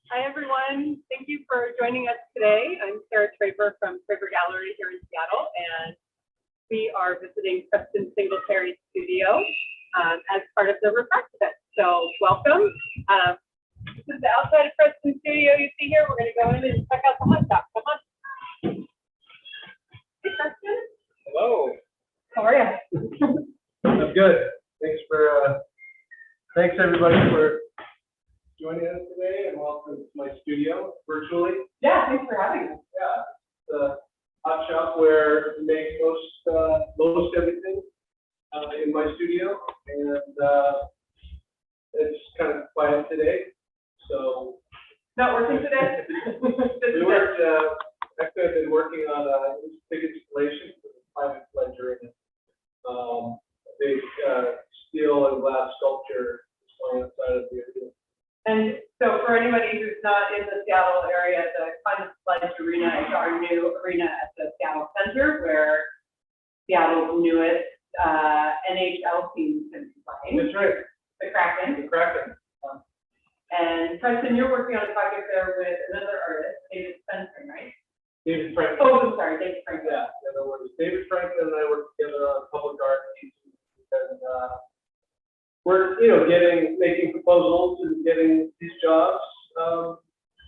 Hi, everyone. Thank you for joining us today. I'm Traver from Traver Gallery here in Seattle, and we are visiting Preston Singletary's studio as part of the Refract event. So welcome. This is the outside of Preston studio you see here. We're going to go in and check out the hot shop. Come on. Hey, Preston. Hello. How are you? I'm good. Thanks everybody for joining us today, and welcome to my studio virtually. Yeah, thanks for having us. Yeah, it's a hot shop where we make most everything in my studio, and it's kind of quiet today, so. Not working today? Actually, I've been working on a big installation for the private pleasure, and a big steel and glass sculpture on the side of the arena. And so for anybody who's not in the Seattle area, the Climate Pledge Arena is our new arena at the Seattle Center, where Seattle's newest NHL team can be playing. That's right. The Kraken. The Kraken. And Preston, you're working on a project there with another artist, David Spencer, right? David Franklin. Oh, I'm sorry, David Franklin. Yeah, no worries. David Franklin and I work together on public art pieces, and we're making proposals and getting these jobs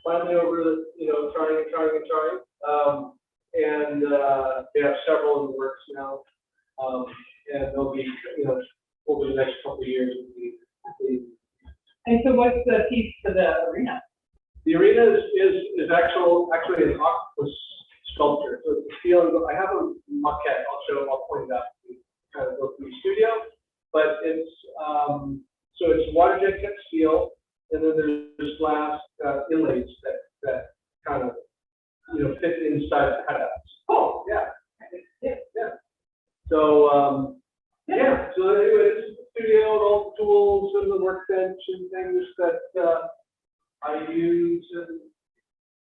finally over the trying. And we have several in the works now, and they'll be over the next couple of years will be complete. And so what's the piece for the arena? The arena is actually an octopus sculpture. So it's a steel. I have a maquette. I'll point it out. Kind of go through the studio, but it's so it's water jet cut steel, and then there's glass inlays that kind of fit inside the cutouts. Oh yeah. So So anyway, this is the studio and all the tools and the workbench and things that I use, and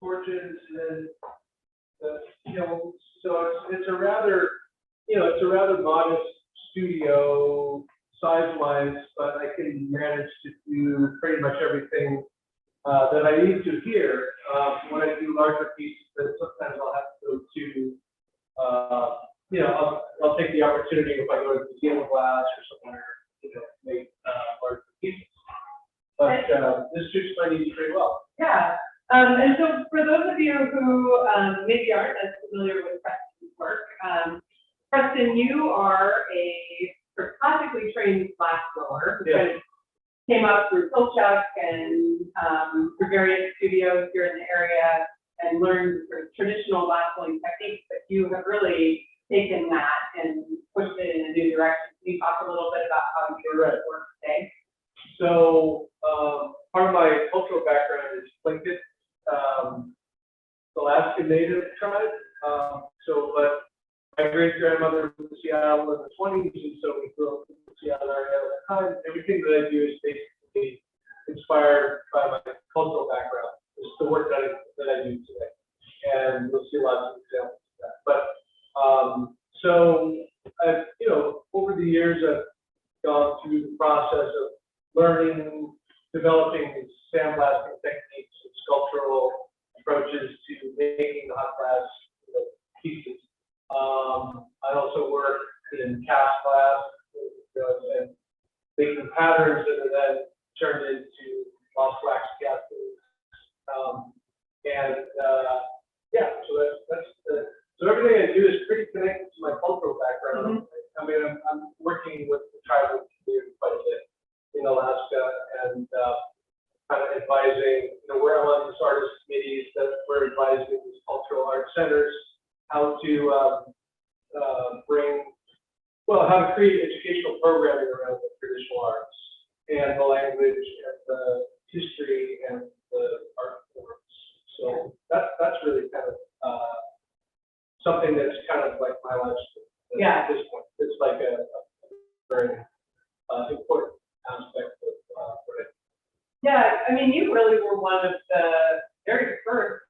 torches and so it's a rather modest studio size-wise, but I can manage to do pretty much everything that I need to here. When I do larger pieces, then sometimes I'll have to go to I'll take the opportunity if I go to the Museum of Glass or somewhere, make larger pieces. But this suits my needs pretty well. Yeah. And so for those of you who maybe aren't as familiar with Preston's work, Preston, you are a classically trained glass blower who kind of came up through Pilchuck and through various studios here in the area and learned sort of traditional glass blowing techniques, but you have really taken that and pushed it in a new direction. Can you talk a little bit about how you do work today? So part of my cultural background is Tlingit, Alaska Native tribe. But my great grandmother was in Seattle in the 20s, and so we grew up in the Seattle area at that time. Everything that I do is basically inspired by my cultural background. It's the work that I do today, and you'll see lots of examples of that. But so I've over the years I've gone through the process of learning, developing sandblasting techniques and sculptural approaches to making the hot glass pieces. I also work in cast glass and making patterns that are then turned into lost wax castings. So everything I do is pretty connected to my cultural background. Mm-hmm. I mean, I'm working with the tribal community quite a bit in Alaska, and kind of advising, we're on these artist committees that we're advising these cultural art centers how to how to create educational programming around the traditional arts and the language and the history and the art forms. So that's really kind of something that's kind of like my life at this point. It's like a very important aspect of what I do. Yeah, I mean, you really were one of the very first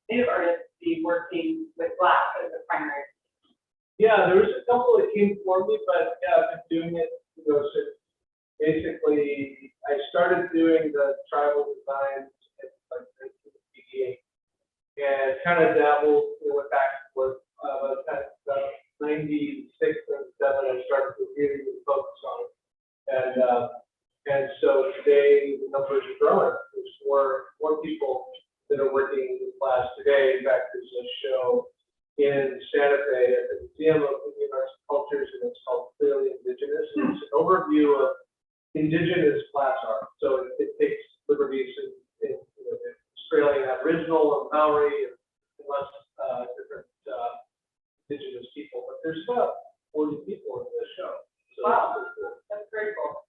native artists to be working with glass as a primary. Yeah, there was a couple that came before me, but yeah, I've been doing it. Since basically, I started doing the tribal designs in like kind of dabbled, went back and forth. At 96 and 7, I started to really focus on it. And so today the numbers are growing. There's more people that are working in class today. In fact, there's a show in Santa Fe at the Museum of Indian Arts and Cultures, and it's called Clearly Indigenous. It's an overview of indigenous class art. So it takes liberties in Australian Aboriginal and Maori and less different indigenous people. But there's about 40 people in this show. So wow, that's very cool.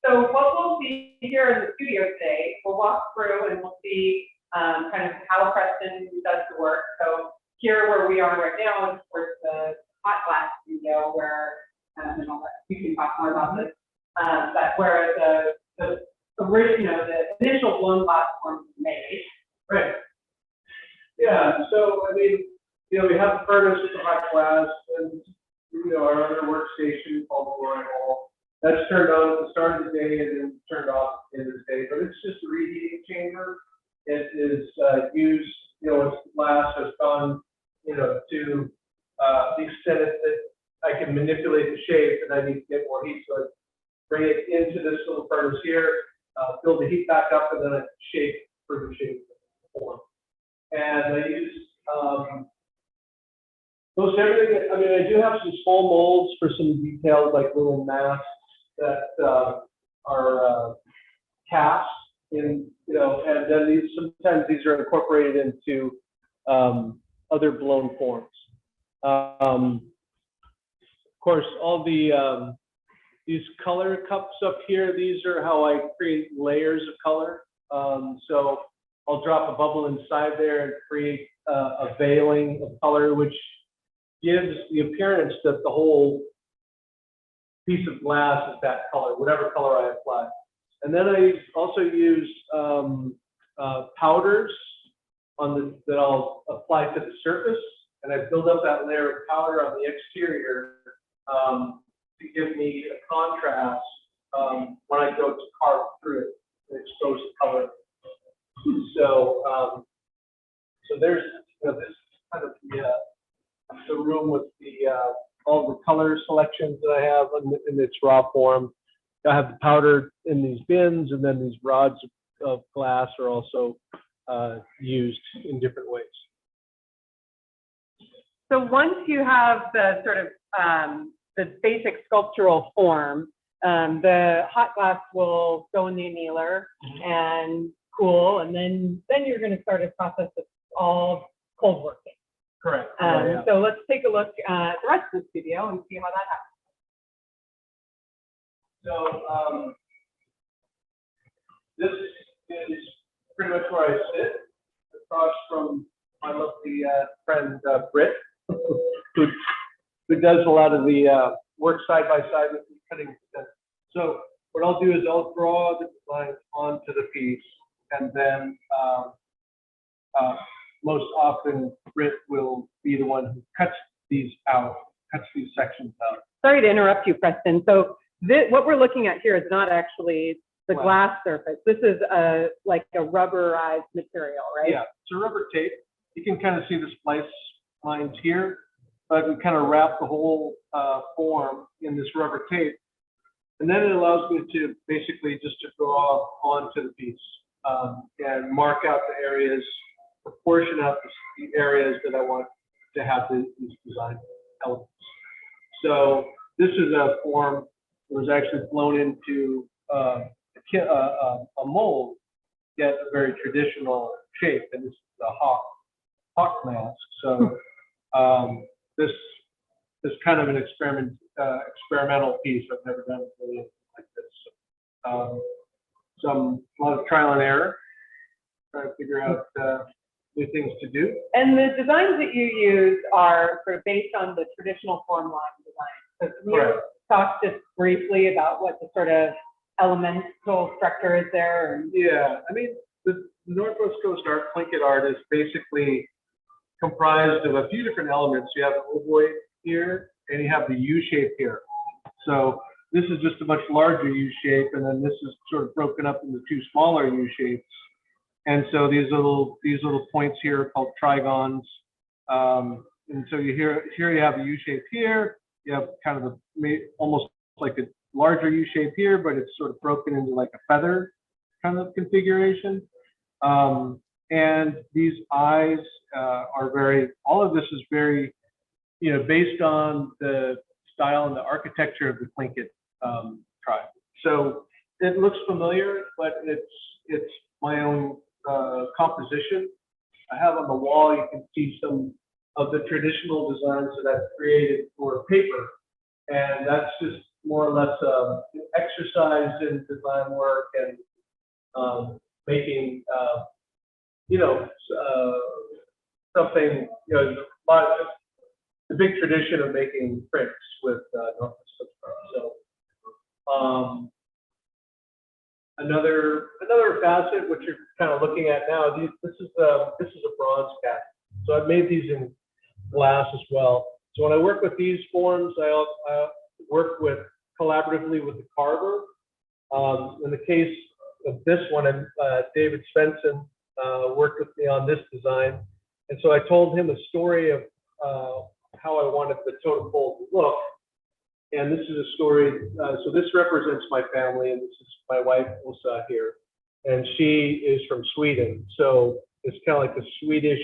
So what we'll see here in the studio today, we'll walk through and we'll see kind of how Preston does the work. So here where we are right now is of course the hot glass studio where, and all that, you can talk more about this, but where the original, the initial blown glass forms were made. right. Yeah. So I mean, we have the furnace with the hot glass, and our other workstation called the Roy Hall. That's turned on at the start of the day and then turned off at the end of the day. But it's just a reheating chamber. It is used, once the glass has gone, to the extent that I can manipulate the shape and I need to get more heat. So I bring it into this little furnace here, build the heat back up, and then I shape for the shape form. And I use most everything. I mean, I do have some small molds for some details, like little masks that are cast in, and then sometimes these are incorporated into other blown forms. Of course, all the these color cups up here, these are how I create layers of color. So I'll drop a bubble inside there and create a veiling of color, which gives the appearance that the whole piece of glass is that color, whatever color I apply. And then I also use powders that I'll apply to the surface, and I build up that layer of powder on the exterior to give me a contrast when I go to carve through it and expose the color. So, there's this is kind of the room with all the color selections that I have in its raw form. I have the powder in these bins, and then these rods of glass are also used in different ways. So once you have the sort of the basic sculptural form, the hot glass will go in the annealer and cool, and then you're going to start a process of all cold working. Correct. So let's take a look at the rest of the studio and see how that happens. So this is pretty much where I sit, across from my lovely friend Britt, who does a lot of the work side by side with me cutting. So what I'll do is I'll draw the design onto the piece, and then most often Britt will be the one who cuts these sections out. Sorry to interrupt you, Preston. So what we're looking at here is not actually the glass surface. This is like a rubberized material, right? Yeah, it's a rubber tape. You can kind of see the splice lines here, but I can kind of wrap the whole form in this rubber tape. And then it allows me to basically just to draw onto the piece and mark out the areas, proportion out the areas that I want to have these design elements. So this is a form that was actually blown into a mold, get a very traditional shape, and this is a hawk mask. So this is kind of an experimental piece. I've never done anything like this. A lot of trial and error, trying to figure out new things to do. And the designs that you use are sort of based on the traditional form line design. So can you talk just briefly about what the sort of elemental structure is there? And yeah, I mean, the Northwest Coast art, Plinkett art, is basically comprised of a few different elements. You have the ovoid here, and you have the U shape here. So this is just a much larger U shape, and then this is sort of broken up into two smaller U shapes. And so these little points here are called trigons. And so here you have a U shape here. You have kind of almost like a larger U shape here, but it's sort of broken into like a feather kind of configuration. And these eyes all of this is very, based on the style and the architecture of the Tlingit tribe. So it looks familiar, but it's my own composition. I have on the wall, you can see some of the traditional designs that I've created for paper. And that's just more or less an exercise in design work and making, something, the big tradition of making prints with Northwest Flipchart. So another facet, which you're kind of looking at now, this is a bronze cast. So I've made these in glass as well. So when I work with these forms, I work collaboratively with the carver. In the case of this one, David Svensson worked with me on this design. And so I told him a story of how I wanted the totem pole to look. And this is a story, so this represents my family, and this is my wife, Åsa, here. And she is from Sweden. So it's kind of like the Swedish,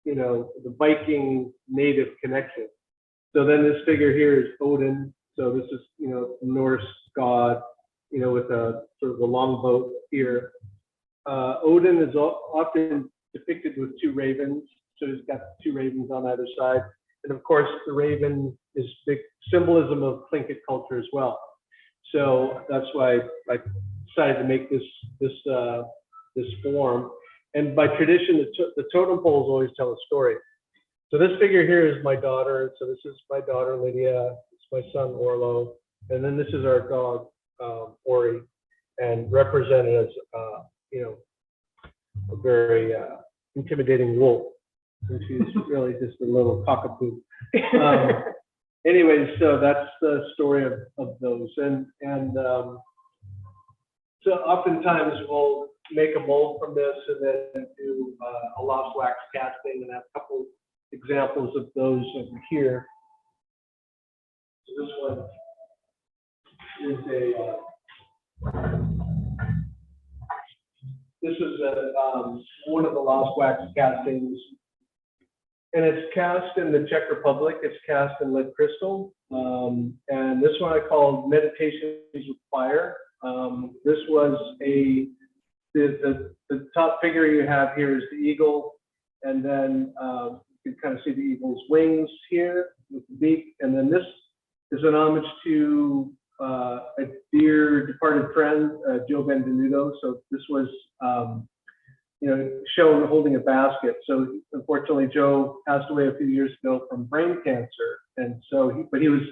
the Viking native connection. So then this figure here is Odin. So this is, Norse god, with a sort of a long boat here. Odin is often depicted with two ravens. So he's got two ravens on either side. And of course, the raven is big symbolism of Tlingit culture as well. So that's why I decided to make this form. And by tradition, the totem poles always tell a story. So this figure here is my daughter. So this is my daughter, Lydia. It's my son, Orlo. And then this is our dog, Ori, and represented as, a very intimidating wolf. And she's really just a little cockapoo. Anyways, so that's the story of those. And so oftentimes we'll make a mold from this and then do a lost wax casting, and I have a couple examples of those over here. So this one is one of the lost wax castings. And it's cast in the Czech Republic. It's cast in lead crystal. And this one I call Meditations with Fire. This was the top figure you have here is the eagle. And then you can kind of see the eagle's wings here with the beak. And then this is an homage to a dear departed friend, Joe Benvenuto. So this was, shown holding a basket. So unfortunately, Joe passed away a few years ago from brain cancer. And so, he was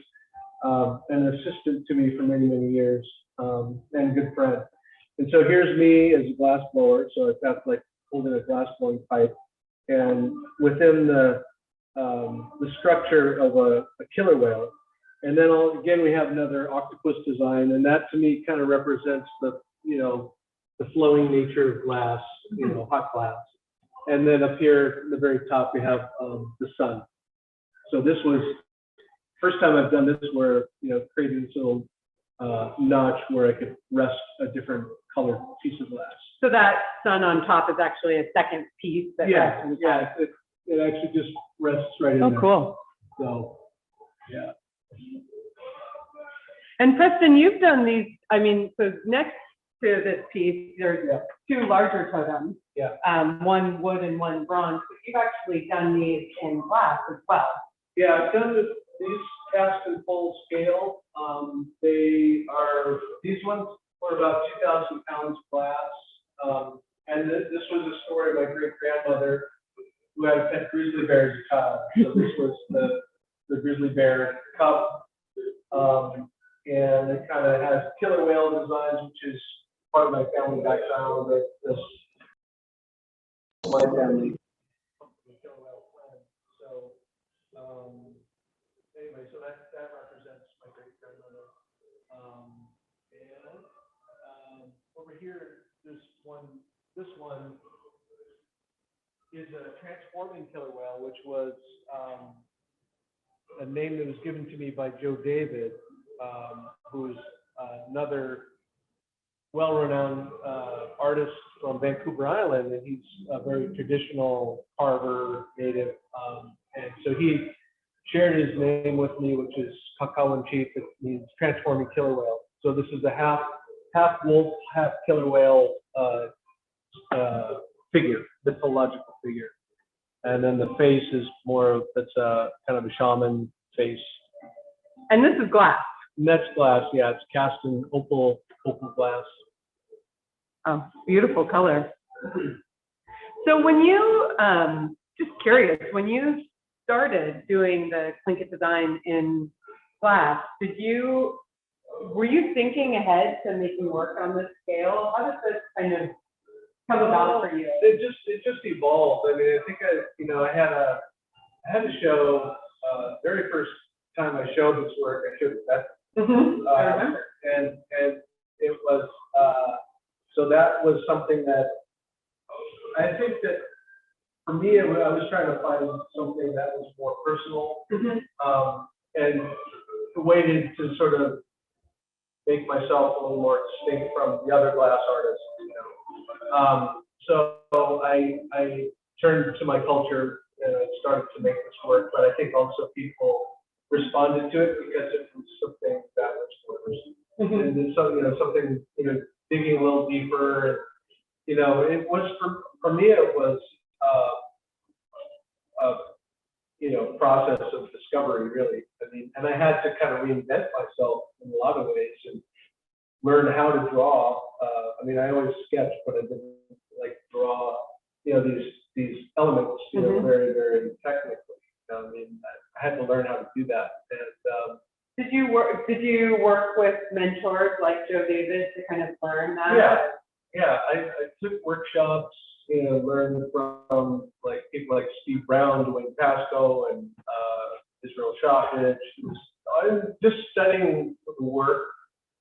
an assistant to me for many, many years, and a good friend. And so here's me as a glass blower. So I've got like holding a glass blowing pipe, and within the structure of a killer whale. And then again, we have another octopus design, and that to me kind of represents the flowing nature of glass, hot glass. And then up here at the very top, we have the sun. So this was first time I've done this where, created this little notch where I could rest a different colored piece of glass. So that sun on top is actually a second piece that rests on top. It actually just rests right in there. Oh, cool. So, yeah. And Preston, you've done these, so next to this piece, there's two larger totems. Yeah. One wood and one bronze, but you've actually done these in glass as well. Yeah, I've done these cast in full scale. These ones were about 2,000 pounds glass. And this was a story of my great grandmother who had pet grizzly bear as a child. So this was the grizzly bear cub. And it kind of has killer whale designs, which is part of my family background. My family killer whale friend. So anyway, so that represents my great grandmother. And over here, there's this one transforming killer whale, which was a name that was given to me by Joe David, who's another well-renowned artist from Vancouver Island, and he's a very traditional carver native. And so he shared his name with me, which is Kakawan Chief. It means transforming killer whale. So this is a half wolf, half killer whale figure, mythological figure. And then the face is more of, it's a kind of a shaman face. And this is glass. And that's glass, yeah. It's cast in opal glass. Oh, beautiful color. So when you, just curious, when you started doing the Tlingit design in glass, were you thinking ahead to making work on this scale? How does this kind of come about for you? It just evolved. I mean, I think I had a show, very first time I showed this work, I showed it that. I remember. And it was, so that was something that I think that for me, I was trying to find something that was more personal, and waited to sort of make myself a little more distinct from the other glass artists, So I turned to my culture and I started to make this work, but I think also people responded to it because it was something that was more personal. And then something, digging a little deeper. It was for me, it was process of discovery, really. I mean, and I had to kind of reinvent myself in a lot of ways and learn how to draw. I mean, I always sketch, but I didn't like draw, these elements, very, very technically. I mean, I had to learn how to do that. And did you work with mentors like Joe David to kind of learn that? Yeah. I took workshops, learned from like people like Steve Brown, Dwayne Pasco, and Israel Shopridge. I'm just studying the work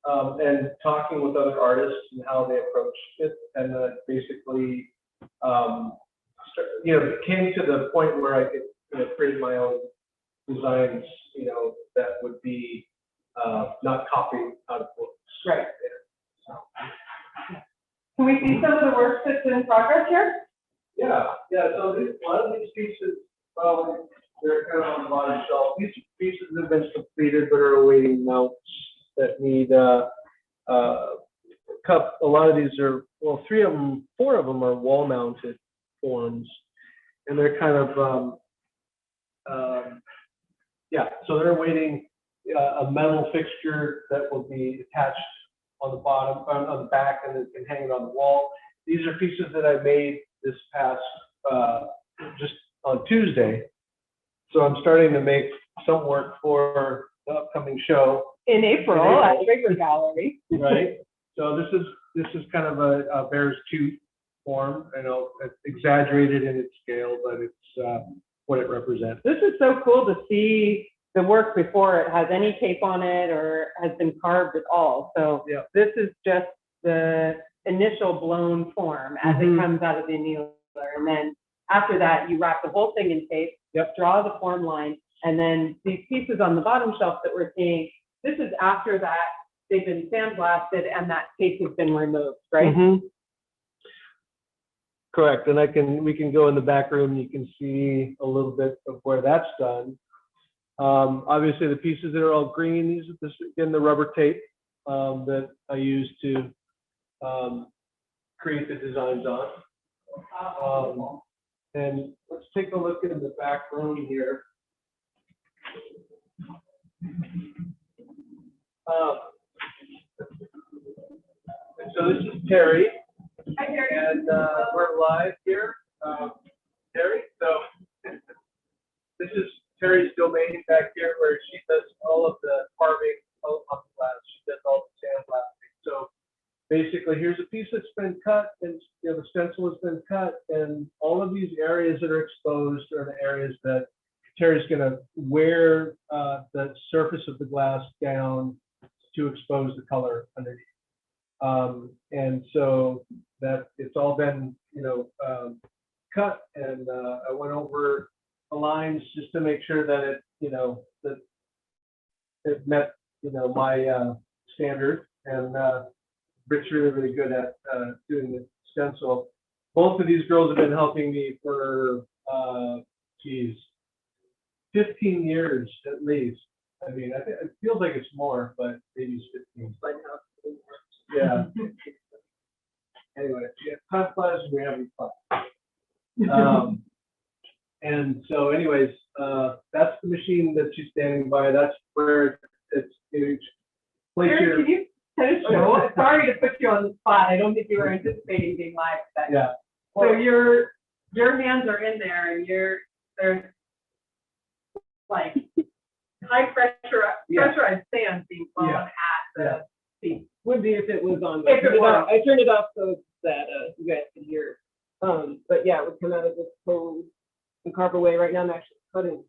and talking with other artists and how they approached it, and basically, it came to the point where I could create my own designs, that would be not copied out of books. Right. Can we see some of the work that's in progress here? Yeah. So a lot of these pieces, well, they're kind of on the bottom shelf. These pieces have been completed but are awaiting mounts that need a lot of these are, well, 4 of them are wall mounted forms, and they're kind of so they're awaiting a metal fixture that will be attached on the bottom, on the back, and it can hang it on the wall. These are pieces that I made this past, just on Tuesday. So I'm starting to make some work for the upcoming show. In April at Traver Gallery. Right. So this is kind of a bear's tooth form. It's exaggerated in its scale, but it's what it represents. This is so cool to see the work before it has any tape on it or has been carved at all. So This is just the initial blown form as it comes out of the annealer. And then after that, you wrap the whole thing in tape, draw the form line, and then these pieces on the bottom shelf that we're seeing, this is after that they've been sandblasted and that tape has been removed, right? Correct. And we can go in the back room. You can see a little bit of where that's done. Obviously, the pieces that are all green, this is again the rubber tape that I use to create the designs on. And let's take a look in the back room here. So this is Terry. Hi, Terry. And we're live here. Terry, so this is Terry's domain back here where she does all of the carving on the glass. She does all the sandblasting. So basically, here's a piece that's been cut, and the stencil has been cut, and all of these areas that are exposed are the areas that Terry's going to wear the surface of the glass down to expose the color underneath. And so that it's all been, cut, and I went over just to make sure that it, that it met, my standard. And Britt's really, really good at doing the stencil. Both of these girls have been helping me for, 15 years at least. I mean, I think it feels like it's more, but maybe it's 15. Yeah. Anyway, yeah, time flies when we're having fun. And so, anyways, that's the machine that she's standing by. That's where it's place Eric, your. can you kind of show? Sorry to put you on the spot. I don't think you were anticipating being live today. Yeah. So your hands are in there, and there's like high pressurized sand being blown at the feet. Would be if it was on. If it was. I turned it off so that you guys could hear. But yeah, it would come out of this hose and carve away. Right now I'm actually cutting,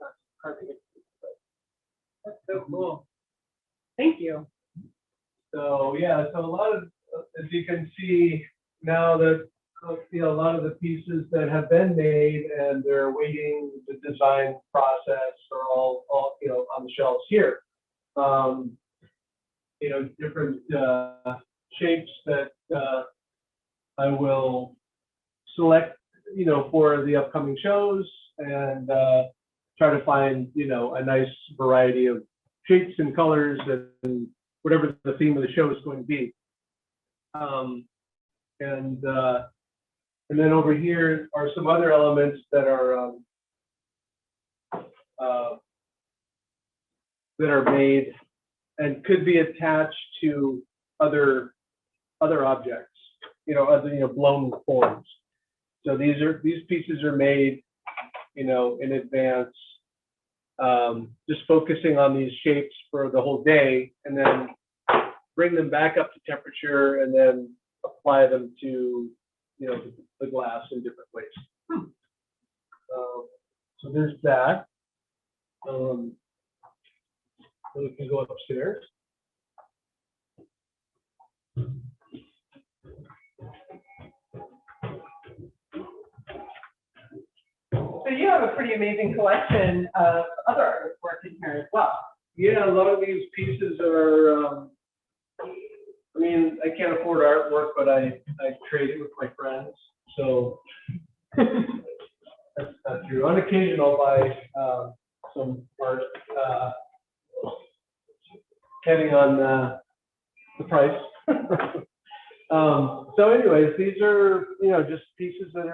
not carving it. That's so cool. Thank you. So yeah, so a lot of, as you can see now, that a lot of the pieces that have been made and they're waiting the design process are all on the shelves here. Different shapes that I will select, for the upcoming shows, and try to find, a nice variety of shapes and colors and whatever the theme of the show is going to be. And then over here are some other elements that are made and could be attached to other objects, other blown forms. So these pieces are made, in advance, just focusing on these shapes for the whole day, and then bring them back up to temperature, and then apply them to, the glass in different ways. So there's that. Then we can go upstairs. So you have a pretty amazing collection of other artwork in here as well. Yeah, a lot of these pieces are, I mean, I can't afford artwork, but I trade it with my friends. So that's not true. On occasion, I'll buy some art, depending on the price. So anyways, these are, just pieces that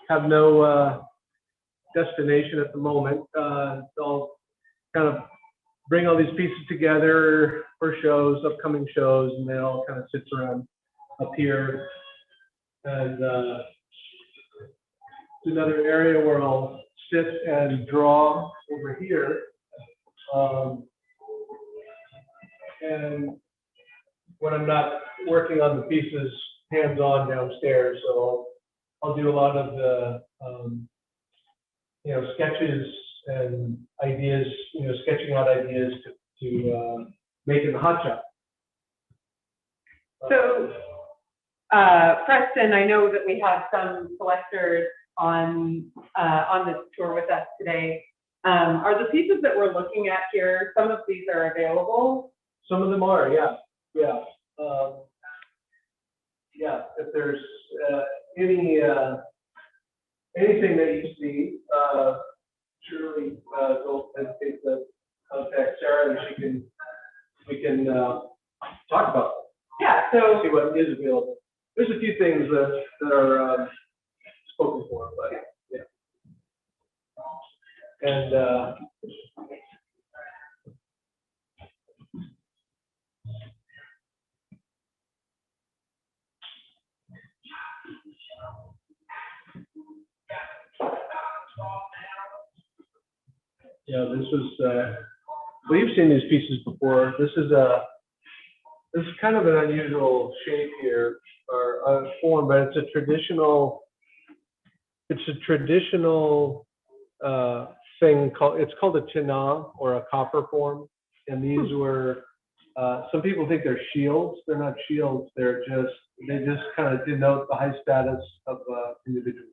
have no destination at the moment. I'll kind of bring all these pieces together for shows, upcoming shows, and then all kind of sits around up here. And it's another area where I'll sit and draw over here. And when I'm not working on the pieces hands-on downstairs, so I'll do a lot of the sketches and ideas, sketching out ideas to make in the hot shop. So, Preston, I know that we have some collectors on this tour with us today. Are the pieces that we're looking at here, some of these are available? Some of them are, yeah. If there's anything that you see, surely don't hesitate to contact Sarah, and we can talk about it. Yeah, so see what is available. There's a few things that are spoken for, but yeah. And yeah, this was, well, you've seen these pieces before. This is kind of an unusual shape here, or form, but it's a traditional thing called, it's called a tina, or a copper form. And these were some people think they're shields. They're not shields. They just kind of denote the high status of individual.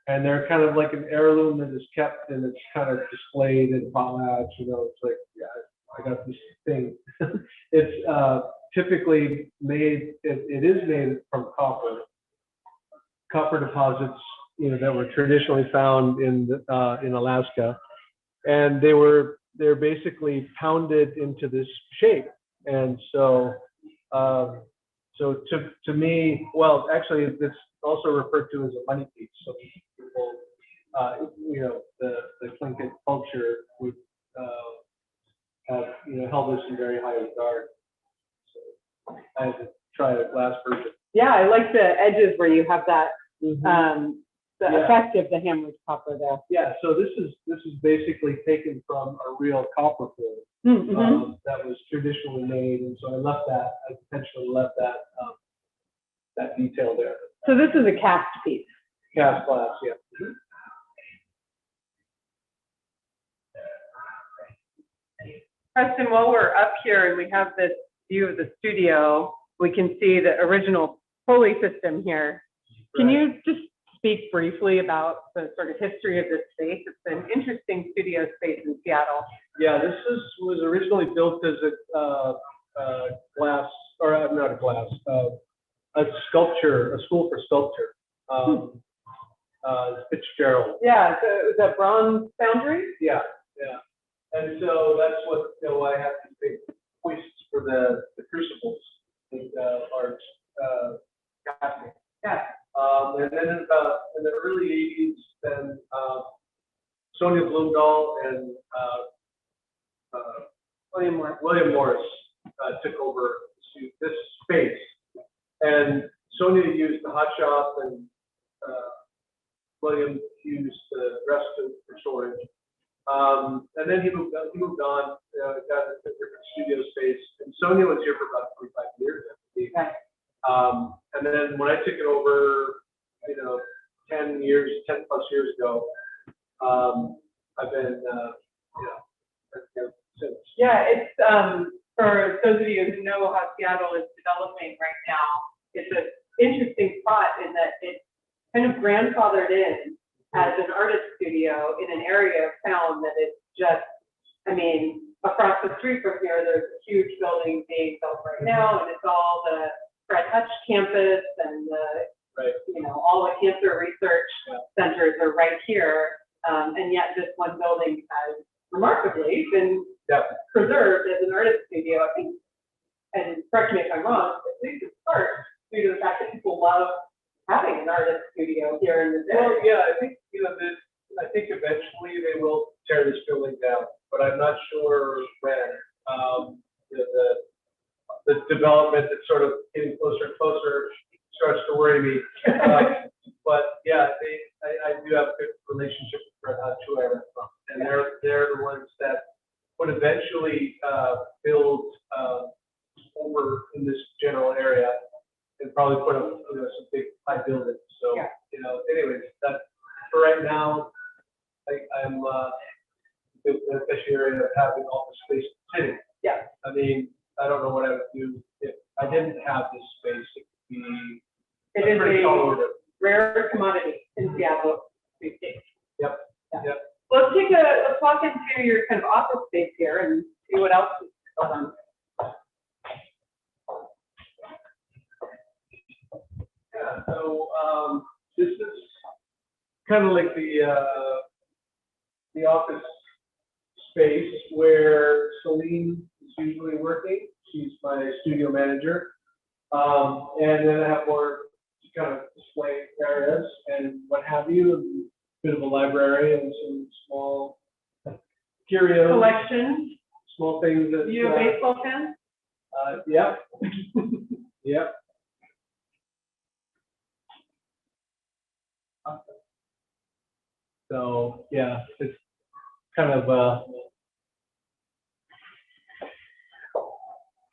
And they're kind of like an heirloom that is kept and it's kind of displayed in potlatch. You know, it's like, yeah, I got this thing. It's typically made. It is made from copper deposits, you know, that were traditionally found in Alaska, and they're basically pounded into this shape. And so, so to me, well, actually, it's also referred to as a money piece. So people, you know, the Tlingit culture would have, you know, held this in very high regard. So I had to try a glass version. Yeah, I like the edges where you have that, the Yeah. effect of the hammered copper there. Yeah, so this is basically taken from a real copper core that was traditionally made, and so I intentionally left that that detail there. So this is a cast piece. Cast glass, yeah. Preston, while we're up here and we have this view of the studio, we can see the original pulley system here. Can you just speak briefly about the sort of history of this space? It's an interesting studio space in Seattle. Yeah, this was originally built as a glass, or not a glass, a sculpture, a school for sculpture. Fitzgerald. Yeah, so it was a bronze foundry? Yeah, yeah. And so that's what, you know, I have these big hoists for the crucibles that are casting. Yeah. And then in the early 80s, then Sonia Bloomdahl and William Morris took over this space. And Sonia used the hot shop and William used the rest of the storage. And then he moved on, got a different studio space. And Sonia was here for about 25 years, I believe. Okay. And then when I took it over, you know, 10 plus years ago, I've been, since. Yeah, it's for those of you who know how Seattle is developing right now, it's an interesting spot in that it's kind of grandfathered in as an artist studio in an area of town that is just, I mean, across the street from here, there's a huge building being built right now, and it's all the Fred Hutch campus and you know, all the cancer research centers are right here, and yet this one building has remarkably been preserved as an artist studio. I think, and correct me if I'm wrong, at least in part due to the fact that people love having an artist studio here in the city. Well, yeah, I think, you know, I think eventually they will tear this building down, but I'm not sure when. You know, the development that's sort of getting closer and closer starts to worry me. But yeah, I do have a good relationship with Fred Hutch, who I rent from, and they're the ones that would eventually build over in this general area and probably put up, you know, some big high buildings. So you know, anyways, that for right now, I'm the beneficiary of having all the space sitting. Yeah. I mean, I don't know what I would do if I didn't have this space. It could be It is a rare commodity in Seattle. Yep. Yep. Let's walk into your kind of office space here and see what else is going on. Yeah, so this is kind of like the office space where Celine is usually working. She's my studio manager. And then I have more kind of display areas and what have you, and a bit of a library and some small curios. Collection. Small things that. You a baseball fan? Yeah. Yep. So yeah, it's kind of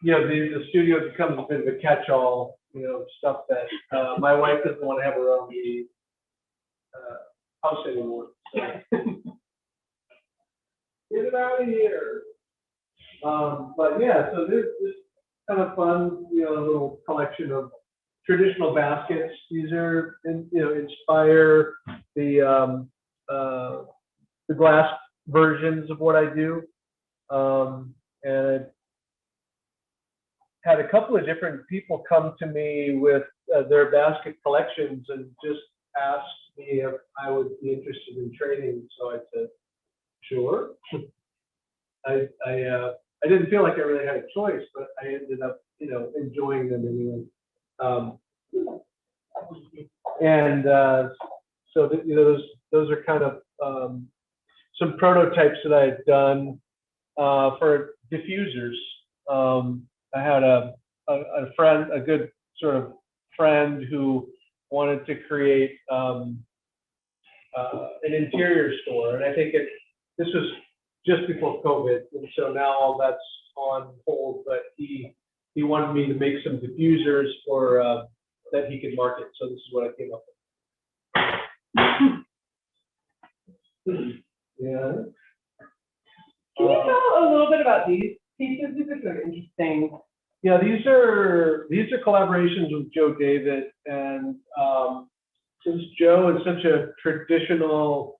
you know, the studio becomes a bit of a catch-all, you know, stuff that my wife doesn't want to have around the house anymore. So. Get it out of here. But yeah, so this kind of fun, you know, little collection of traditional baskets. These are, inspire the glass versions of what I do. And I had a couple of different people come to me with their basket collections and just asked me if I would be interested in trading. So I said, sure. I didn't feel like I really had a choice, but I ended up, enjoying them anyway. So that, those are kind of some prototypes that I had done for diffusers. I had a friend, a good sort of friend who wanted to create an interior store, and I think this was just before COVID, and so now all that's on hold. But he wanted me to make some diffusers for that he could market. So this is what I came up with. Yeah. Can you tell a little bit about these pieces? These are sort of interesting. Yeah, these are collaborations with Joe David, and since Joe is such a traditional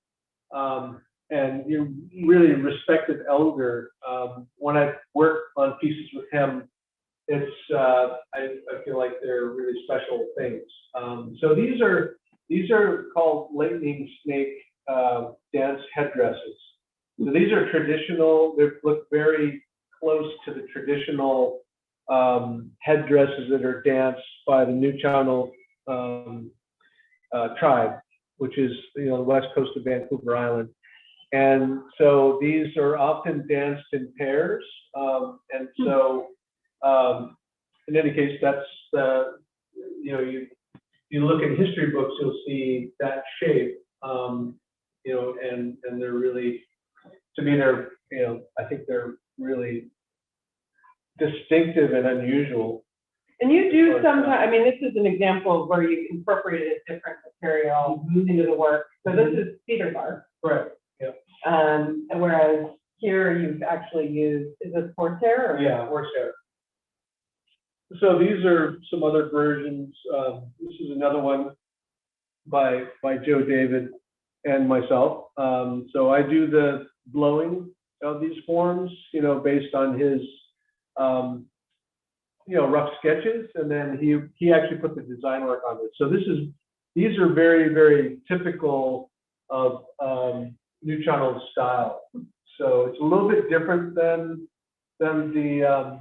and really respected elder, when I work on pieces with him, it's I feel like they're really special things. So these are called lightning snake dance headdresses. So these are traditional. They look very close to the traditional headdresses that are danced by the New Channel tribe, which is the west coast of Vancouver Island. And so these are often danced in pairs. And so in any case, that's the you look at history books, you'll see that shape. And they're really, to me, they're I think they're really distinctive and unusual. And you do sometimes, I mean, this is an example of where you incorporated a different material into the work. So this is cedar bark. Right. Yeah. And whereas here you've actually used, is this horsehair? Yeah, horsehair. So these are some other versions. This is another one by Joe David and myself. So I do the blowing of these forms, based on his rough sketches, and then he actually put the design work on it. So these are very, very typical of New Channel style. So it's a little bit different than the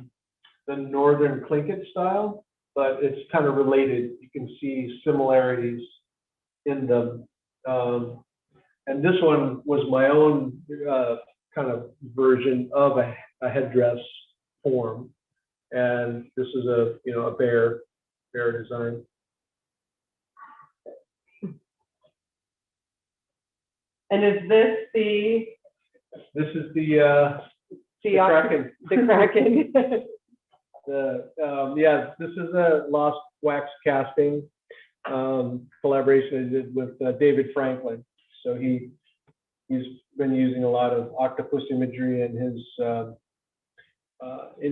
northern Tlingit style, but it's kind of related. You can see similarities in them. And this one was my own kind of version of a headdress form. And this is a bear design. And is this the Kraken. The Kraken. This is a lost wax casting collaboration I did with David Franklin. So he's been using a lot of octopus imagery in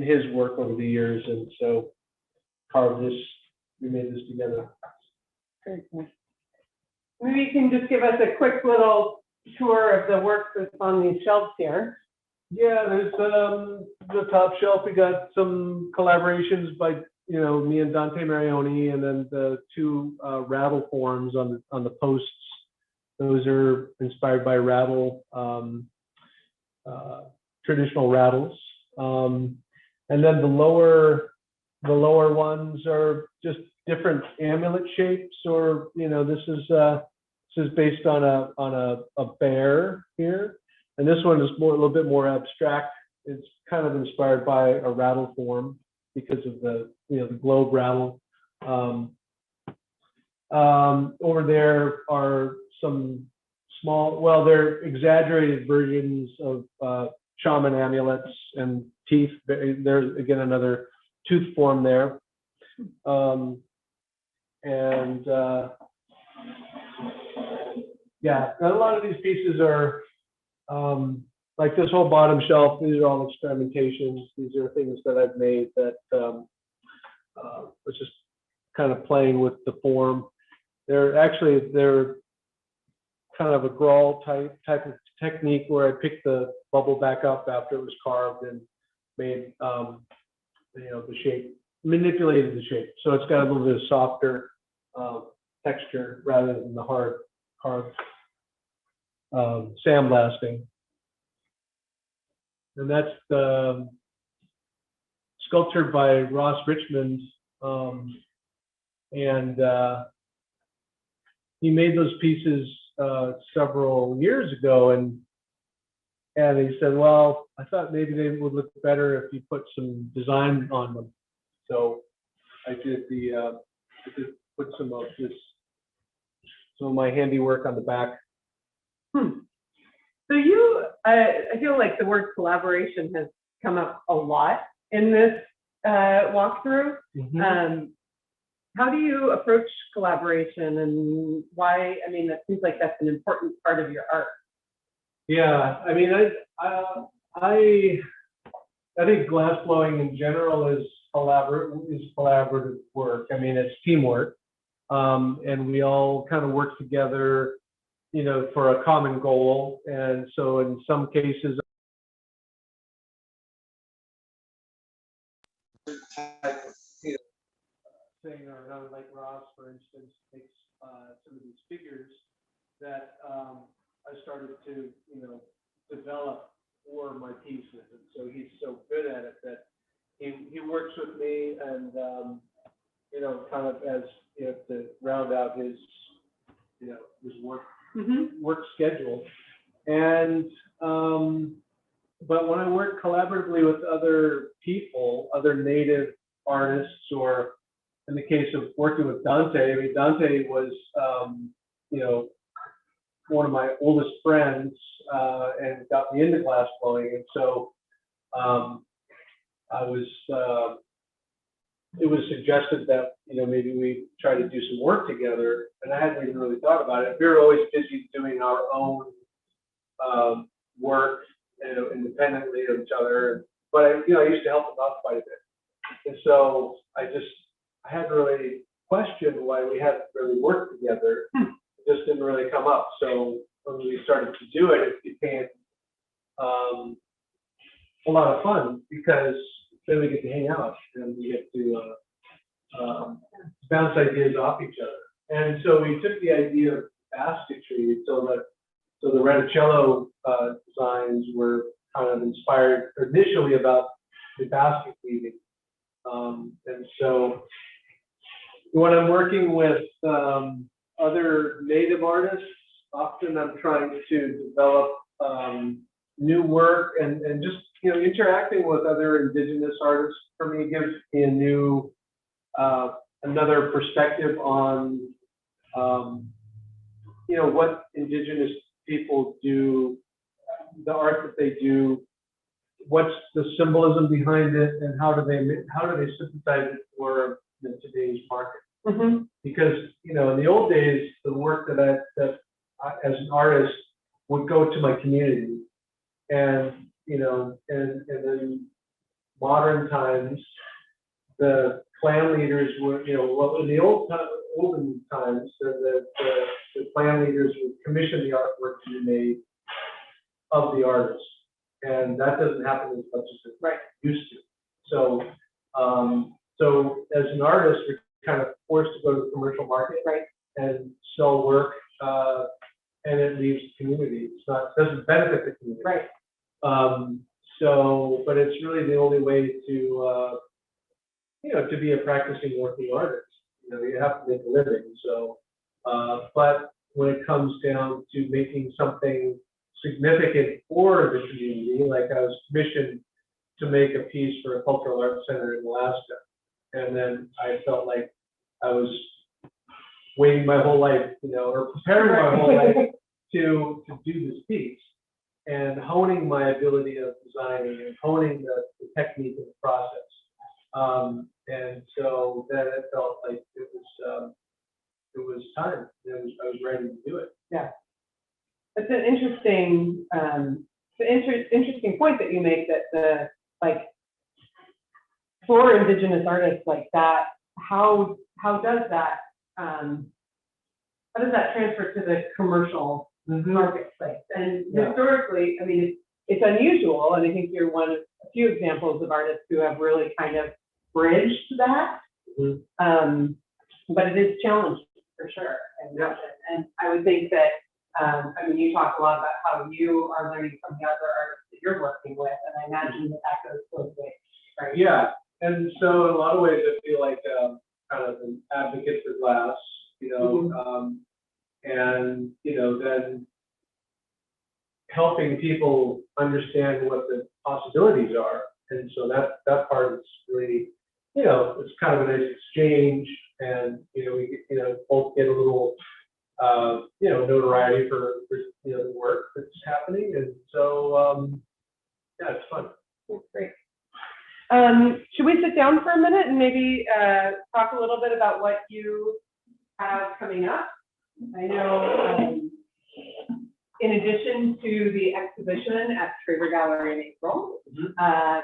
his work over the years, and so we made this together. Very cool. Maybe you can just give us a quick little tour of the work that's on these shelves here. Yeah, there's the top shelf. We got some collaborations by me and Dante Marioni, and then the two rattle forms on the posts. Those are inspired by rattle, traditional rattles. And then the lower ones are just different amulet shapes, or this is based on a bear here, and this one is a little bit more abstract. It's kind of inspired by a rattle form because of the the globe rattle. Over there are some small, they're exaggerated versions of shaman amulets and teeth. There's again another tooth form there. Yeah, a lot of these pieces are like this whole bottom shelf, these are all experimentations. These are things that I've made that was just kind of playing with the form. They're kind of a grawl type of technique where I picked the bubble back up after it was carved and made the shape, manipulated the shape. So it's got a little bit of softer texture rather than the hard sandblasting. And that's sculptured by Ross Richmond, and he made those pieces several years ago, and he said, well, I thought maybe they would look better if you put some design on them. So I did put some of my handiwork on the back. So I feel like the word collaboration has come up a lot in this walkthrough. Mm-hmm. How do you approach collaboration, and why? I mean, that seems like that's an important part of your art. Yeah, I mean, I think glass blowing in general is collaborative work. I mean, it's teamwork, and we all kind of work together, for a common goal. And so, in some cases, singer, another like Ross, for instance, makes some of these figures that I started to, develop for my pieces. And so he's so good at it that he works with me, and kind of as to round out his work schedule. And but when I work collaboratively with other people, other native artists, or in the case of working with Dante, I mean, Dante was, one of my oldest friends, and got me into glass blowing. And so it was suggested that, maybe we try to do some work together. And I hadn't even really thought about it. We were always busy doing our own work, independently of each other. But I used to help him out quite a bit. And so I hadn't really questioned why we hadn't really worked together. It just didn't really come up. So when we started to do it, it became a lot of fun, because then we get to hang out and we get to bounce ideas off each other. And so we took the idea of basketry. So the Reticello designs were kind of inspired initially about the basket weaving. And so when I'm working with other native artists, often I'm trying to develop new work, and just interacting with other indigenous artists for me gives me a new another perspective on what indigenous people do, the art that they do, what's the symbolism behind it, and how do they synthesize it for today's market. Mm-hmm. Because in the old days, the work that I as an artist would go to my community, and and in modern times, the clan leaders were, in the olden times, the clan leaders would commission the artwork to be made of the artist, and that doesn't happen as much as it used to. So, so as an artist, we're kind of forced to go to the commercial market, and sell work, and it leaves the community. Doesn't benefit the community, So, but it's really the only way to to be a practicing working artist. You have to make a living. So, but when it comes down to making something significant for the community, like I was commissioned to make a piece for a cultural arts center in Alaska, and then I felt like I was waiting my whole life, or preparing my whole life to do this piece, and honing my ability of designing and honing the technique of the process. And so then it felt like it was time. I was ready to do it. Yeah. It's an interesting interesting point that you make, that like, for Indigenous artists like that, how does that transfer to the commercial marketplace? And historically, I mean, it's unusual, and I think you're one of a few examples of artists who have really kind of bridged that. But it is challenging for sure. And I would think that, I mean, you talk a lot about how you are learning from the other artists that you're working with, and I imagine that goes both ways, right? Yeah, and so in a lot of ways, I feel like kind of an advocate for glass, you know, and, you know, then helping people understand what the possibilities are. And so that part is really, you know, it's kind of a nice exchange, and, you know, we, you know, both get a little, you know, notoriety for, you know, the work that's happening. And so, yeah, it's fun. That's great. Should we sit down for a minute and maybe talk a little bit about what you have coming up? I know, in addition to the exhibition at Traver Gallery in April,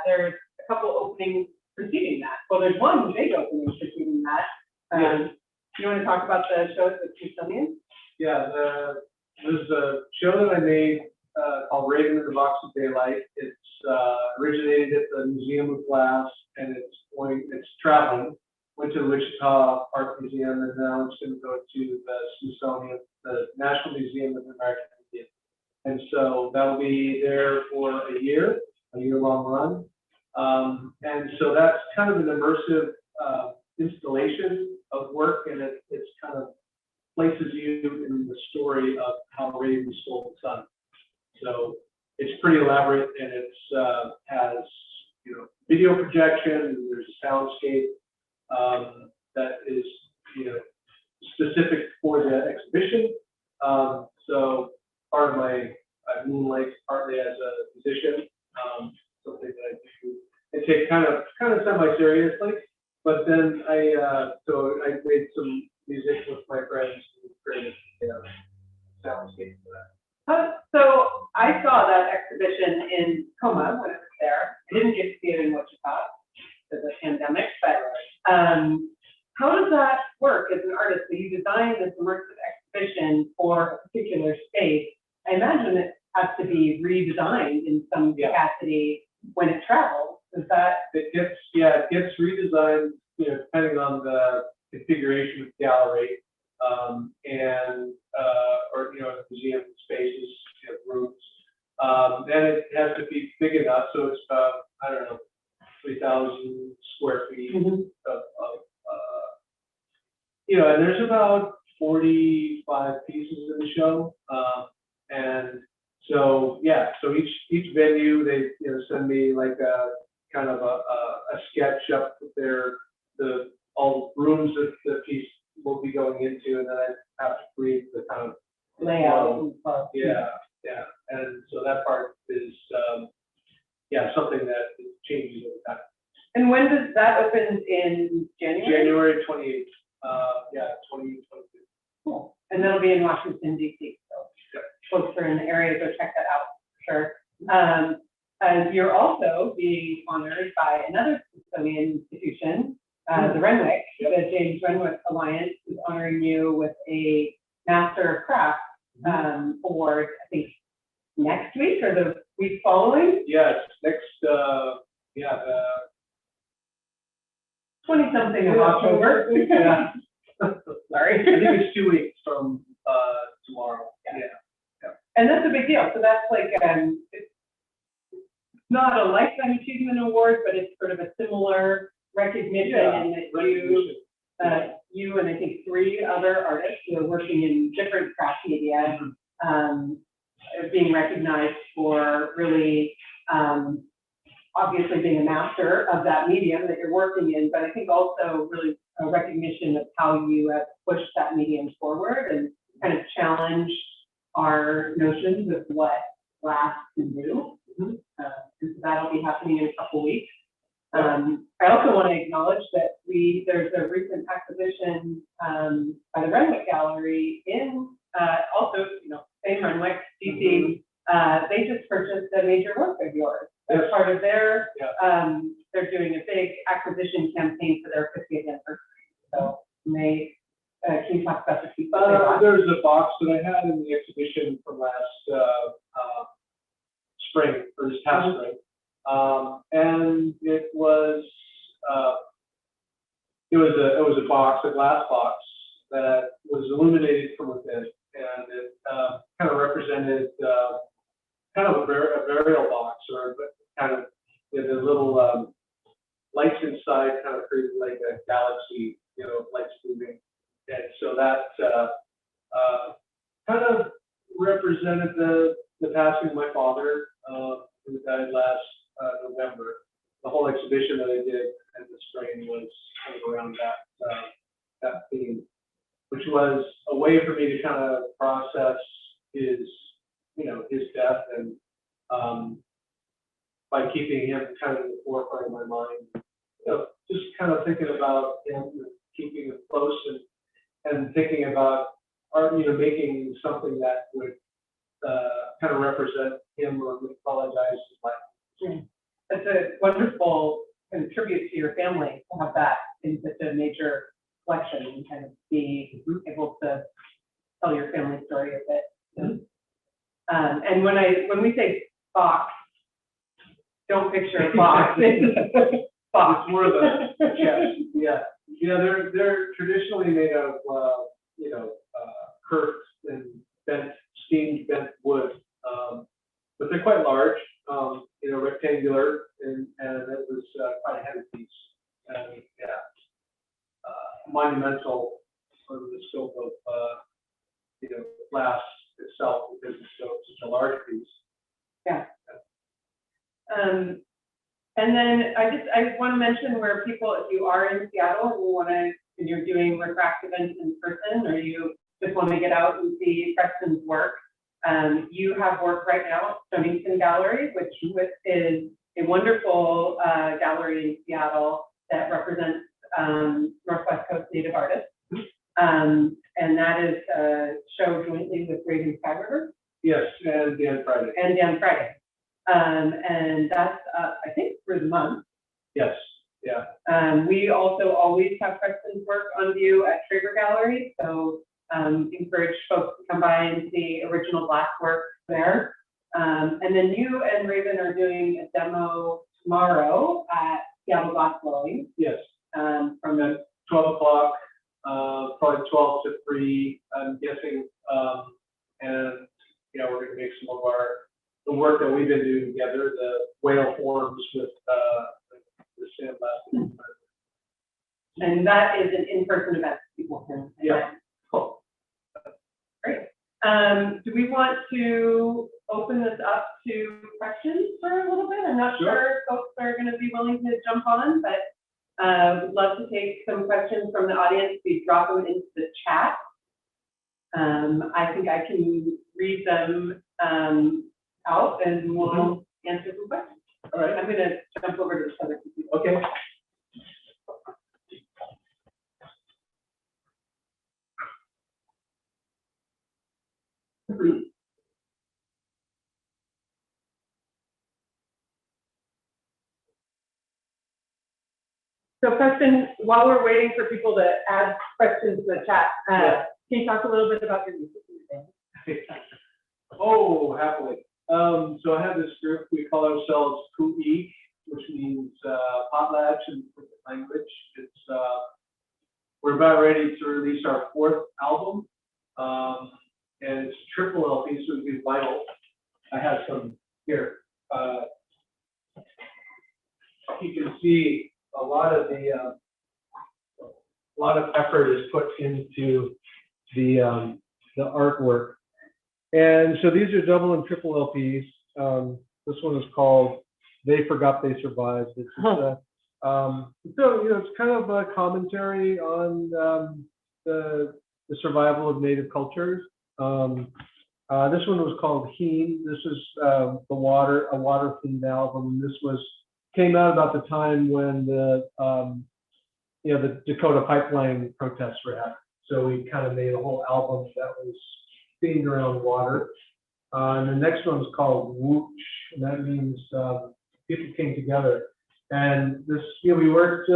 there's a couple openings preceding that. Well, there's one big opening preceding that. Do you want to talk about the show at the Smithsonian? Yeah, there's a show that I made called Raven in the Box of Daylight. It's originated at the Museum of Glass, and it's traveling. Went to the Wichita Art Museum, and now it's going to go to the Smithsonian, the National Museum of the American Indian. And so that'll be there for a year-long run. And so that's kind of an immersive installation of work, and it's kind of places you in the story of how Raven stole the sun. So it's pretty elaborate, and it's has, you know, video projection, and there's a soundscape that is, you know, specific for the exhibition. So part of my moonlight partly as a musician, something that I do. I take kind of semi-seriously, but then I made some music with my friends and created soundscape for that. So I saw that exhibition in Coma when I was there. I didn't get to see it in Wichita because of the pandemic, but how does that work as an artist? So you designed this immersive exhibition for a particular space. I imagine it has to be redesigned in some capacity when it travels. Is that? It gets redesigned, you know, depending on the configuration of the gallery, and or, you know, the museum spaces, you know, rooms. Then it has to be big enough, so it's about, I don't know, 3,000 square feet of you know, and there's about 45 pieces in the show, and so so each venue, they, you know, send me like a kind of a sketch up with all the rooms that the piece will be going into, and then I have to create the kind of Layout. And so that part is something that changes over time. And when does that open in January? January 28th. 2022. Cool. And that'll be in Washington, D.C. So folks are in the area, go check that out for sure. And you're also being honored by another Smithsonian institution, the Renwick. The James Renwick Alliance is honoring you with a Master of Craft award, I think next week or the week following? Yes, next, 20-something of October. Yeah. Sorry. I think it's 2 weeks from tomorrow. Yeah. And that's a big deal. So that's like, it's not a lifetime achievement award, but it's sort of a similar recognition in that you and I think 3 other artists who are working in different craft media are being recognized for really obviously being a master of that medium that you're working in, but I think also really a recognition of how you have pushed that medium forward and kind of challenged our notions of what glass can do. And so that'll be happening in a couple weeks. I also want to acknowledge that there's a recent exhibition by the Renwick Gallery in also, you know, same Renwick, DC, they just purchased a major work of yours as Yes. part of their, Yeah. they're doing a big acquisition campaign for their 50th anniversary. So they, can you talk about the people they bought? There's a box that I had in the exhibition from last spring, or this past spring. And it was a box, a glass box that was illuminated from within, and it kind of represented kind of a burial box, or kind of the little lights inside kind of created like a galaxy, lights moving. And so that kind of represented the passing of my father, who died last November. The whole exhibition that I did in the spring was kind of around that theme, which was a way for me to kind of process his death, and by keeping him kind of in the forefront of my mind, just kind of thinking about him, keeping him close, and thinking about making something that would kind of represent him or mythologize his life. It's a wonderful kind of tribute to your family to have that in such a major collection and kind of be able to tell your family story a bit. And when we say box, don't picture a box. Box. It's more of a chest. Yeah. They're traditionally made of curved and steamed bent wood, but they're quite large. Rectangular, and it was quite a heavy piece. And monumental for the scope of glass itself, because it's such a large piece. Yeah. And then I want to mention where people, if you are in Seattle and you're doing Refract events in person, or you just want to get out and see Preston's work, you have work right now at Stonington Gallery, which is a wonderful gallery in Seattle that represents Northwest Coast Native artists. And that is a show jointly with Raven Skyriver. Yes, and Dan Friday. And that's, I think, through the month. Yes, yeah. We also always have Preston's work on view at Traver Gallery, so encourage folks to come by and see original glass work there. And then you and Raven are doing a demo tomorrow at Seattle Glass Blowing. Yes. From 12 o'clock, probably 12 to 3, I'm guessing. And we're going to make some of the work that we've been doing together, the whale forms with the sandblasting. And that is an in-person event. People can attend. Yeah. Cool. Great. Do we want to open this up to questions for a little bit? I'm not sure if folks are going to be willing to jump on, but would love to take some questions from the audience. We drop them into the chat. I think I can read them out, and we'll answer some questions. All right. I'm going to jump over to this other computer. Okay. So Preston, while we're waiting for people to add questions to the chat, can you talk a little bit about your music? Oh, happily. So I have this group, we call ourselves Ku'i, which means potlatch in language. It's we're about ready to release our 4th album, and it's triple LP, so we do vinyl. I have some here. You can see a lot of effort is put into the artwork. And so these are double and triple LPs. This one is called "They Forgot They Survived." It's it's kind of a commentary on the survival of native cultures. This one was called "Heen." This is a water themed album. This came out about the time when the Dakota pipeline protests were happening. So we kind of made a whole album that was themed around water. And the next one's called Whoosh, and that means people came together. And this, we worked,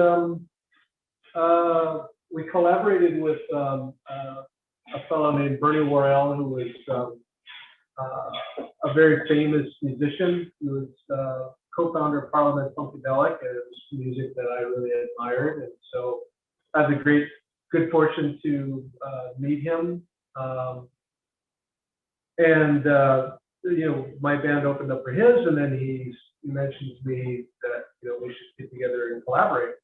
we collaborated with a fellow named Bernie Worrell, who was a very famous musician. He was co-founder of Parliament Funkadelic, and it was music that I really admired. And so I had the good fortune to meet him. My band opened up for his, and then he mentioned to me that, we should get together and collaborate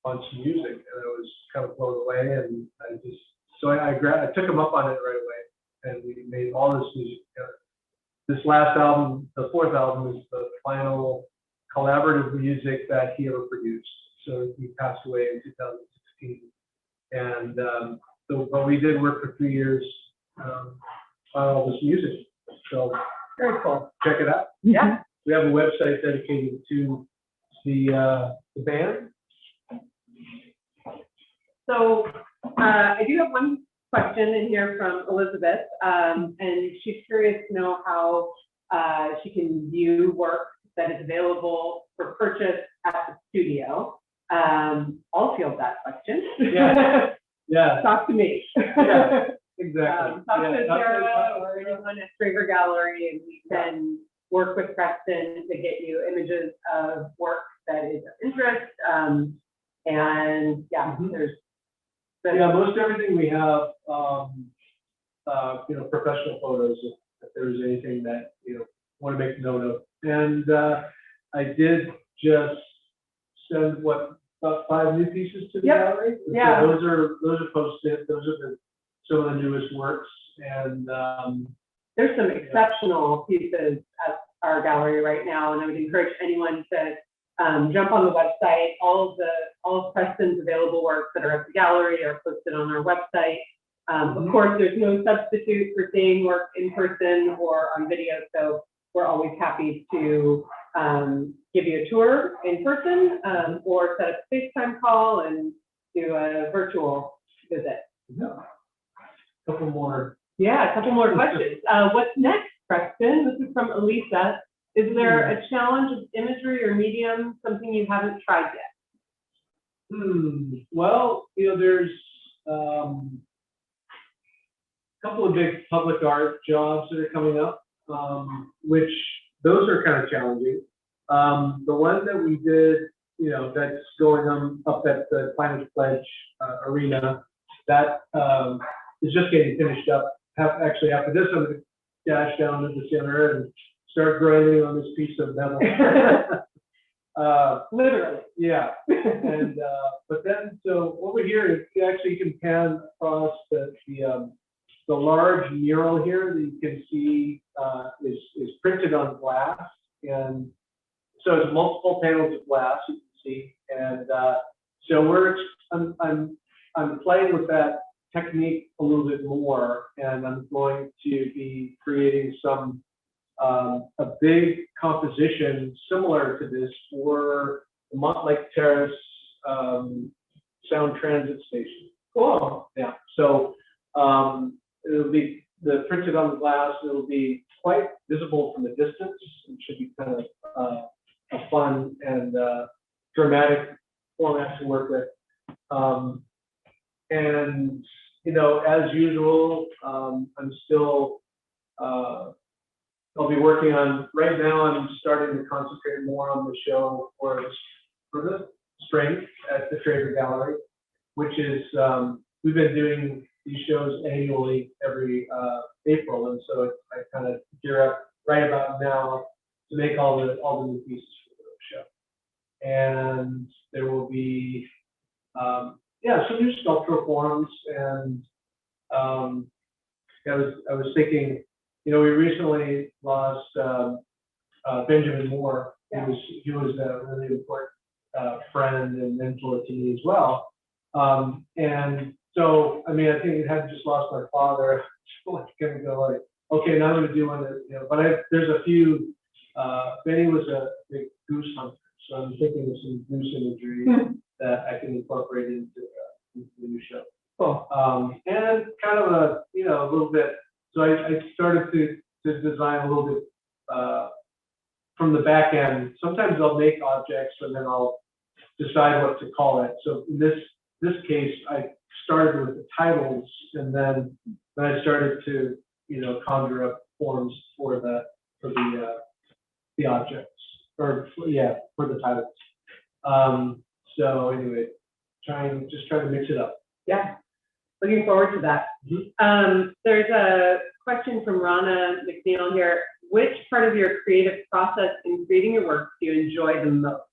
on some music, and I was kind of blown away, and I took him up on it right away, and we made all this music together. This last album, the fourth album, is the final collaborative music that he ever produced. So he passed away in 2016, and so but we did work for 3 years on all this music. So very cool. Check it out. Yeah. We have a website dedicated to the band. So I do have one question in here from Elizabeth, and she's curious to know how she can view work that is available for purchase at the studio. I'll field that question. Yeah. Yeah. Talk to me. Yeah. Exactly. Talk to Sarah or anyone at Traver Gallery, and we can work with Preston to get you images of work that is of interest. And yeah, there's. Most everything we have, professional photos, if there's anything that, want to make note of. And I did just send, about 5 new pieces to the gallery? Yeah. So those are posted. Those are some of the newest works. And there's some exceptional pieces at our gallery right now, and I would encourage anyone to jump on the website. All of Preston's available works that are at the gallery are posted on our website. Of course, there's no substitute for seeing work in person or on video, so we're always happy to give you a tour in person or set up a FaceTime call and do a virtual visit. a couple more. Yeah, a couple more questions. What's next, Preston? This is from Elisa. Is there a challenge of imagery or medium, something you haven't tried yet? Well, there's a couple of big public art jobs that are coming up, which those are kind of challenging. The one that we did, that's going on up at the Climate Pledge arena, that is just getting finished up. Actually, after this, I'm going to dash down to the center and start grinding on this piece of metal. Literally. Yeah. And but then, so over here, you can pan across the large mural here that you can see is printed on glass, and so it's multiple panels of glass you can see, and so I'm playing with that technique a little bit more, and I'm going to be creating a big composition similar to this for the Montlake Terrace Sound Transit Station. Cool. Yeah. So it'll be printed on the glass. It'll be quite visible from a distance. It should be kind of a fun and dramatic format to work with. And as usual, I'm still. I'll be working on, right now I'm starting to concentrate more on the show for the spring at the Traver Gallery, which is, we've been doing these shows annually every April, and so I kind of gear up right about now to make all the new pieces for the show. And there will be, some new sculptural forms, and I was thinking, we recently lost Benjamin Moore. He was a really important friend and mentor to me as well. And so, I think I had just lost my father. I'm going to go okay, now I'm going to do one that, but there's a few. Benny was a big goose hunter, so I'm thinking of some goose imagery that I can incorporate into the new show. Cool. And kind of a little bit. So I started to to design a little bit from the back end. Sometimes I'll make objects and then I'll decide what to call it. So in this case, I started with the titles and then I started to, conjure up forms for the objects, or for the titles. So anyway, just trying to mix it up. Yeah, looking forward to that. There's a question from Rana McNeil here. Which part of your creative process in creating your work do you enjoy the most?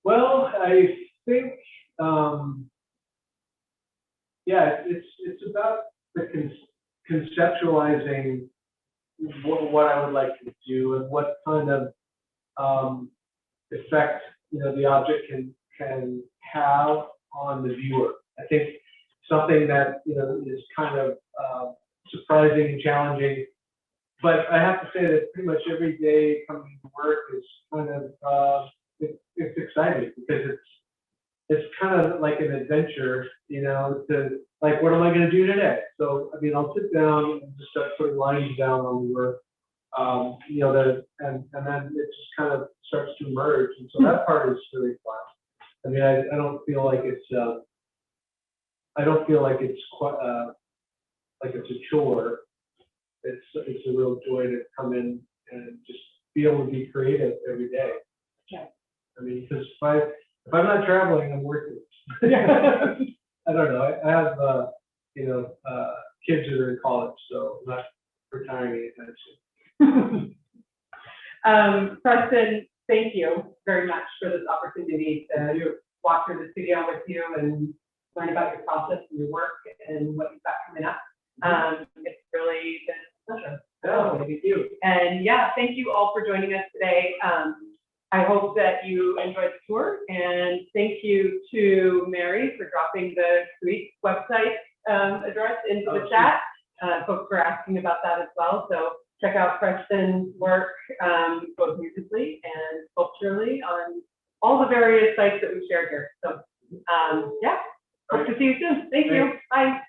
Well, I think, it's about the conceptualizing what I would like to do and what kind of effect the object can have on the viewer. I think something that is kind of surprising and challenging, but I have to say that pretty much every day coming to work is kind of it's exciting because it's kind of like an adventure, to like, what am I going to do today? So I mean, I'll sit down and just start putting lines down on the work, and then it just kind of starts to emerge, and so that part is really fun. I mean, I don't feel like it's quite like it's a chore. It's a real joy to come in and just be able to be creative every day. Yeah. I mean, because if I'm not traveling, I'm working. I don't know. I have kids that are in college, so I'm not retiring anytime soon. Preston, thank you very much for this opportunity to walk through the studio with you and learn about your process and your work and what you've got coming up. It's really been a pleasure. Oh, thank you. And yeah, thank you all for joining us today. I hope that you enjoyed the tour, and thank you to Mary for dropping the Creek website address into the chat. Folks were asking about that as well. So check out Preston's work, both musically and sculpturally, on all the various sites that we've shared here. So yeah, hope to see you soon. Thank you. Bye.